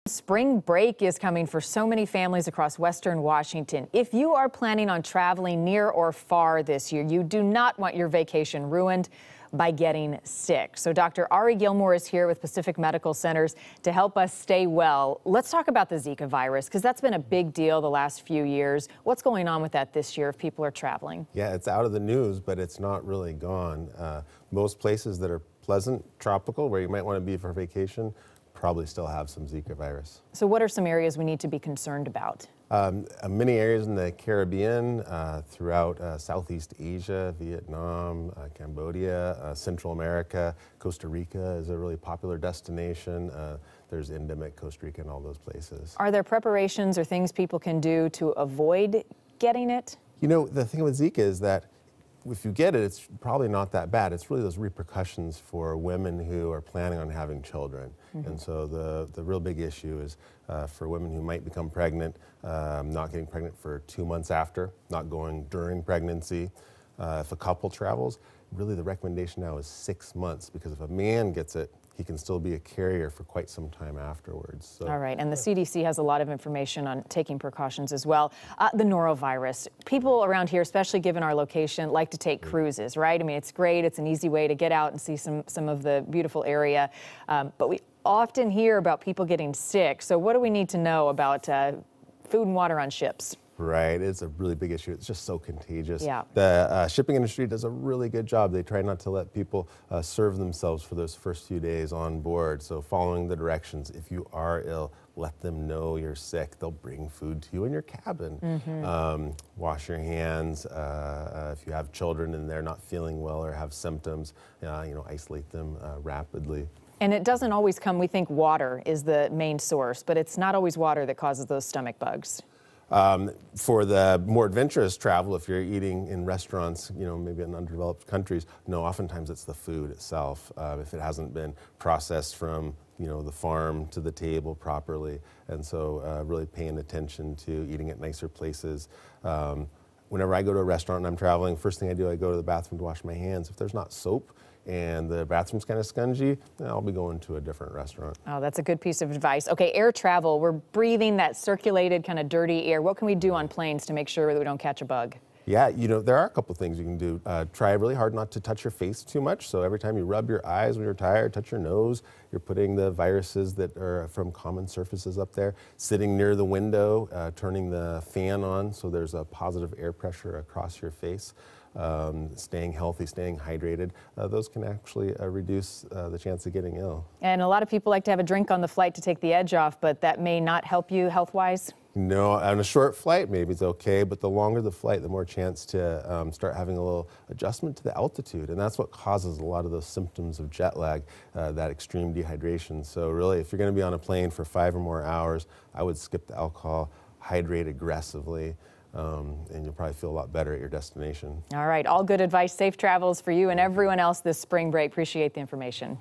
Spring break is coming for so many families across Western Washington. If you are planning on traveling near or far this year, you do not want your vacation ruined by getting sick. So Dr. Ari Gilmore is here with Pacific Medical Centers to help us stay well. Let's talk about the Zika virus, because that's been a big deal the last few years. What's going on with that this year if people are traveling? Yeah, it's out of the news, but it's not really gone. Most places that are pleasant, tropical, where you might want to be for vacation, probably still have some Zika virus. So what are some areas we need to be concerned about? Many areas in the Caribbean, throughout Southeast Asia, Vietnam, Cambodia, Central America, Costa Rica is a really popular destination. There's endemic Costa Rica in all those places. Are there preparations or things people can do to avoid getting it? You know, the thing with Zika is that if you get it, it's probably not that bad. It's really those repercussions for women who are planning on having children. And so the real big issue is for women who might become pregnant, not getting pregnant for 2 months after, not going during pregnancy. If a couple travels, really the recommendation now is 6 months, because if a man gets it, he can still be a carrier for quite some time afterwards. So. All right, and the CDC has a lot of information on taking precautions as well. The norovirus. People around here, especially given our location, like to take cruises, right? I mean, it's great. It's an easy way to get out and see some of the beautiful area. But we often hear about people getting sick. So what do we need to know about food and water on ships? Right, it's a really big issue. It's just so contagious. Yeah. The shipping industry does a really good job. They try not to let people serve themselves for those first few days on board. So following the directions, if you are ill, let them know you're sick. They'll bring food to you in your cabin. Wash your hands. If you have children and they're not feeling well or have symptoms, isolate them rapidly. And it doesn't always come, we think water is the main source, but it's not always water that causes those stomach bugs. For the more adventurous travel, if you're eating in restaurants, maybe in undeveloped countries, no, oftentimes it's the food itself. If it hasn't been processed from, the farm to the table properly. And so really paying attention to eating at nicer places. Whenever I go to a restaurant and I'm traveling, first thing I do, I go to the bathroom to wash my hands. If there's not soap and the bathroom's kind of scungy, I'll be going to a different restaurant. Oh, that's a good piece of advice. Okay, air travel, we're breathing that circulated kind of dirty air. What can we do on planes to make sure that we don't catch a bug? Yeah, there are a couple things you can do. Try really hard not to touch your face too much. So every time you rub your eyes when you're tired, touch your nose, you're putting the viruses that are from common surfaces up there. Sitting near the window, turning the fan on so there's a positive air pressure across your face. Staying healthy, staying hydrated, those can actually reduce the chance of getting ill. And a lot of people like to have a drink on the flight to take the edge off, but that may not help you health-wise? No, on a short flight, maybe it's okay, but the longer the flight, the more chance to start having a little adjustment to the altitude, and that's what causes a lot of those symptoms of jet lag, that extreme dehydration. So really, if you're going to be on a plane for 5 or more hours, I would skip the alcohol, hydrate aggressively, and you'll probably feel a lot better at your destination. All right, all good advice. Safe travels for you and everyone else this spring break. Appreciate the information.